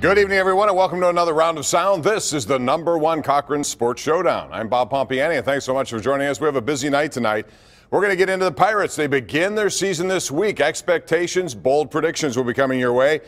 Good evening, everyone, and welcome to another round of sound. This is the #1 Cochran Sports Showdown. I'm Bob Pompeani, and thanks so much for joining us. We have a busy night tonight. We're going to get into the Pirates. They begin their season this week. Expectations, bold predictions will be coming your way.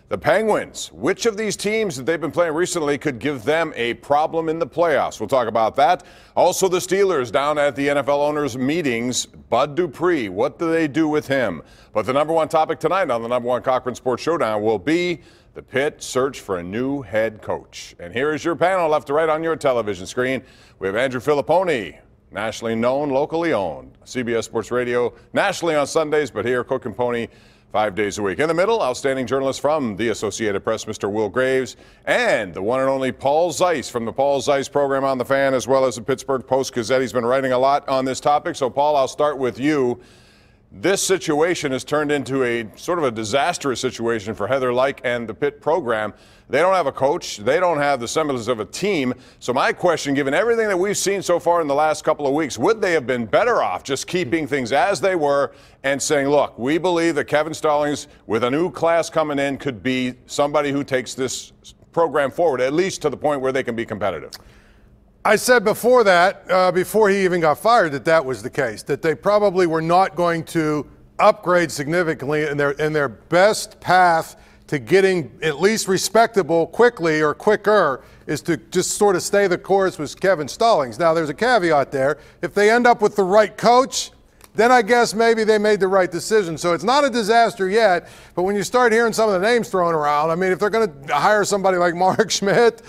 The Penguins, which of these teams that they've been playing recently could give them a problem in the playoffs? We'll talk about that. Also, the Steelers down at the NFL owners' meetings. Bud Dupree, what do they do with him? But the #1 topic tonight on the #1 Cochran Sports Showdown will be the Pitt search for a new head coach. And here is your panel left to right on your television screen. We have Andrew Fillipponi, nationally known, locally owned. CBS Sports Radio, nationally on Sundays, but here, Cochran Pony, 5 days a week. In the middle, outstanding journalist from the Associated Press, Mr. Will Graves, and the one and only Paul Zeise from the Paul Zeise program on The Fan, as well as the Pittsburgh Post-Gazette. He's been writing a lot on this topic. So, Paul, I'll start with you. This situation has turned into a sort of a disastrous situation for Heather Lyke and the Pitt program. They don't have a coach. They don't have the semblance of a team. So my question, given everything that we've seen so far in the last couple of weeks, would they have been better off just keeping things as they were and saying, look, we believe that Kevin Stallings, with a new class coming in, could be somebody who takes this program forward, at least to the point where they can be competitive? I said before that, before he even got fired, that was the case, that they probably were not going to upgrade significantly, and their best path to getting at least respectable quickly or quicker is to just sort of stay the course with Kevin Stallings. Now, there's a caveat there. If they end up with the right coach, then I guess maybe they made the right decision. So it's not a disaster yet, but when you start hearing some of the names thrown around, I mean, if they're going to hire somebody like Mark Schmidt,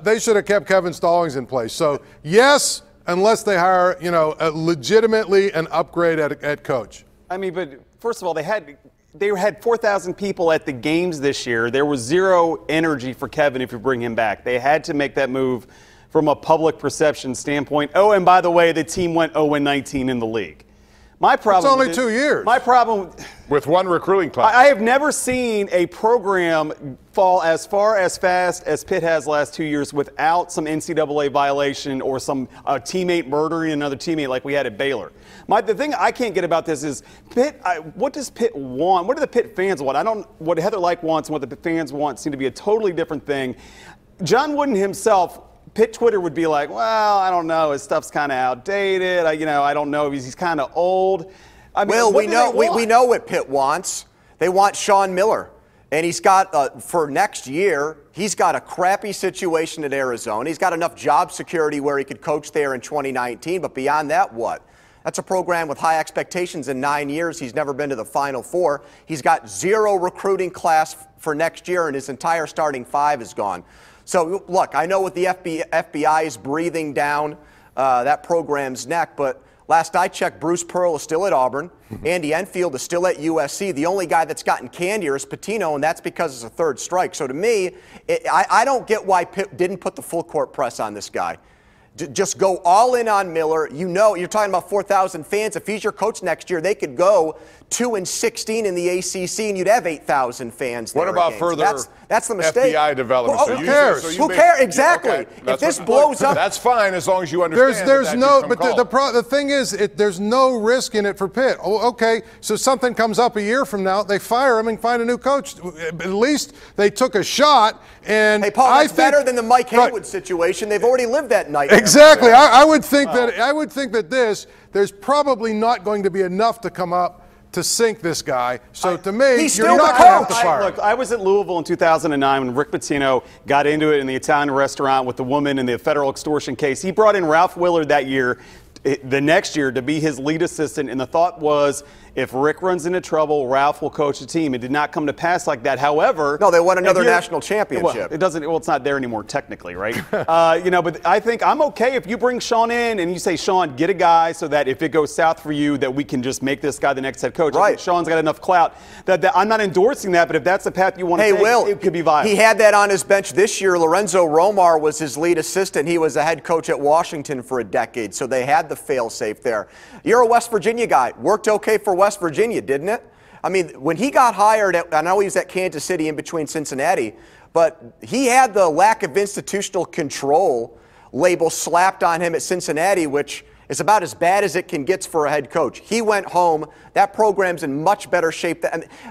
they should have kept Kevin Stallings in place. So yes, unless they hire, legitimately an upgrade at coach. I mean, but first of all, they had 4,000 people at the games this year. There was zero energy for Kevin if you bring him back. They had to make that move from a public perception standpoint. Oh, and by the way, the team went 0-19 in the league. My problem. It's only 2 years. My problem with one recruiting class. I have never seen a program fall as far as fast as Pitt has last 2 years without some NCAA violation or some teammate murdering another teammate like we had at Baylor. The thing I can't get about this is Pitt. What does Pitt want? What do the Pitt fans want? What Heather Lyke wants and what the Fans want seem to be a totally different thing. John Wooden himself. Pitt Twitter would be like, well, I don't know. His stuff's kind of outdated. I don't know. He's kind of old. I mean, Will, we know what Pitt wants. They want Sean Miller. And he's got, for next year, he's got a crappy situation at Arizona. He's got enough job security where he could coach there in 2019. But beyond that, what? That's a program with high expectations. In 9 years, he's never been to the Final Four. He's got zero recruiting class for next year, and his entire starting five is gone. So, look, I know what the FBI is breathing down that program's neck, but last I checked, Bruce Pearl is still at Auburn. Andy Enfield is still at USC. The only guy that's gotten candier is Patino, and that's because it's a third strike. So, to me, I don't get why Pitt didn't put the full court press on this guy. Just go all in on Miller. You're talking about 4,000 fans. If he's your coach next year, they could go 2-16 in the ACC, and you'd have 8,000 fans. What about further? That's the mistake. FBI development. Well, who cares? Who cares? Exactly. Okay. If this blows up, that's fine as long as you understand. The thing is, there's no risk in it for Pitt. Oh, okay, so something comes up a year from now, they fire him and find a new coach. At least they took a shot. And hey, Paul, that's better than the Mike Haywood situation. They've already lived that nightmare. Exactly. I would think that there's probably not going to be enough to come up to sink this guy. So to me, you're not going to have to fire him. Look, I was at Louisville in 2009 when Rick Pitino got into it in the Italian restaurant with the woman in the federal extortion case. He brought in Ralph Willard that year, the next year, to be his lead assistant, and the thought was, if Rick runs into trouble, Ralph will coach the team. It did not come to pass like that. However, no, they won another national championship. Well, it doesn't. Well, it's not there anymore technically, right? But I think I'm okay if you bring Sean in and you say, Sean, get a guy so that if it goes south for you, that we can just make this guy the next head coach. Right. Sean's got enough clout that I'm not endorsing that, but if that's the path you want to take, Will, it could be viable. He had that on his bench this year. Lorenzo Romar was his lead assistant. He was a head coach at Washington for a decade, so they had the fail-safe there. You're a West Virginia guy. Worked okay for West Virginia, didn't it? I mean, when he got hired, I know he was at Kansas City in between Cincinnati, but he had the lack of institutional control label slapped on him at Cincinnati, which is about as bad as it can get for a head coach. He went home. That program's in much better shape.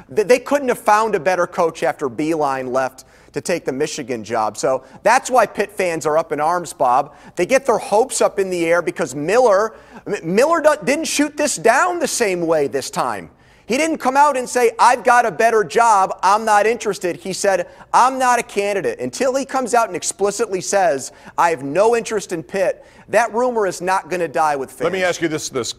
They couldn't have found a better coach after Beeline left to take the Michigan job. So that's why Pitt fans are up in arms, Bob. They get their hopes up in the air because Miller didn't shoot this down the same way this time. He didn't come out and say, I've got a better job, I'm not interested. He said, I'm not a candidate. Until he comes out and explicitly says, I have no interest in Pitt, that rumor is not going to die with fans. Let me ask you this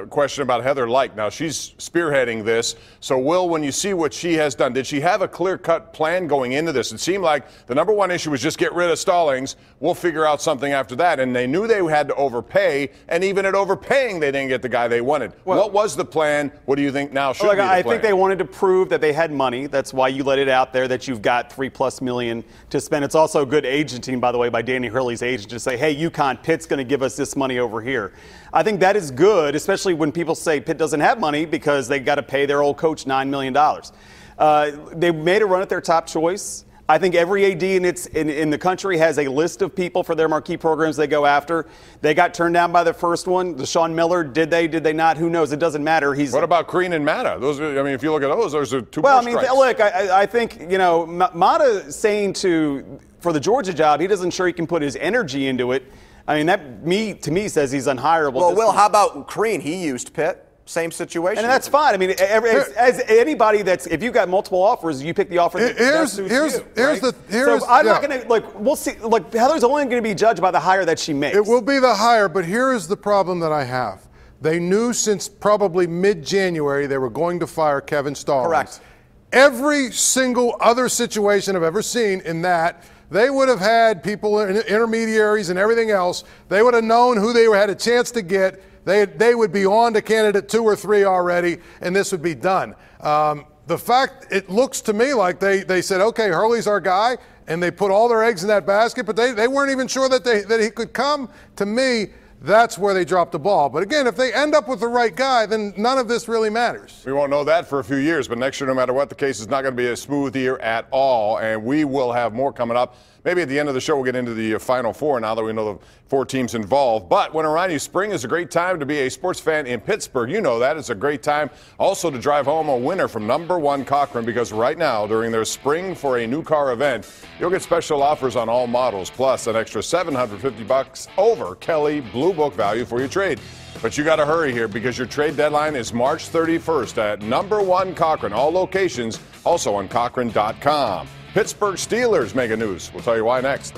question about Heather Lyke. Now, she's spearheading this. So, Will, when you see what she has done, did she have a clear-cut plan going into this? It seemed like the number one issue was just get rid of Stallings. We'll figure out something after that. And they knew they had to overpay. And even at overpaying, they didn't get the guy they wanted. Well, what was the plan? What do you think now should be the plan? I think they wanted to prove that they had money. That's why you let it out there that you've got $3+ million to spend. It's also good agenting, by the way, by Danny Hurley's agent to say, hey, UConn, Pitt's going to give us this money over here. I think that is good, especially when people say Pitt doesn't have money because they got to pay their old coach $9 million. They made a run at their top choice. I think every AD in the country has a list of people for their marquee programs they go after. They got turned down by the first one. The Sean Miller, did they not? Who knows? It doesn't matter. What about Crean and Mata? Those are, I mean, if you look at those are two more strikes. Well, I mean, look, I think, Mata saying for the Georgia job, he doesn't sure he can put his energy into it. I mean, that to me says he's unhireable. Well, Will, how about Crean? He used Pitt. Same situation. And that's fine. I mean, as anybody if you've got multiple offers, you pick the offer that suits you. So I'm not going to, we'll see. Heather's only going to be judged by the hire that she makes. It will be the hire, but here is the problem that I have. They knew since probably mid-January they were going to fire Kevin Stallings. Correct. Every single other situation I've ever seen in that, they would have had people, intermediaries and everything else. They would have known who they had a chance to get. They would be on to candidate 2 or 3 already, and this would be done. The fact, it looks to me like they said, okay, Hurley's our guy, and they put all their eggs in that basket, but they weren't even sure that he could come. To me, that's where they dropped the ball. But again, if they end up with the right guy, then none of this really matters. We won't know that for a few years, but next year, no matter what the case, is not going to be a smooth year at all, and we will have more coming up. Maybe at the end of the show, we'll get into the Final Four now that we know the 4 teams involved. But when around you, spring is a great time to be a sports fan in Pittsburgh. You know that. It's a great time also to drive home a winner from number 1 Cochran, because right now, during their Spring for a New Car event, you'll get special offers on all models, plus an extra $750 over Kelly Blue Book value for your trade. But you got to hurry here because your trade deadline is March 31st at number 1 Cochran. All locations also on Cochran.com. Pittsburgh Steelers make a news. We'll tell you why next.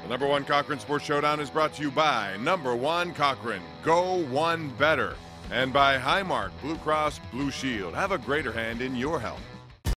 The number 1 Cochran Sports Showdown is brought to you by number 1 Cochran. Go one better. And by Highmark Blue Cross Blue Shield. Have a greater hand in your health.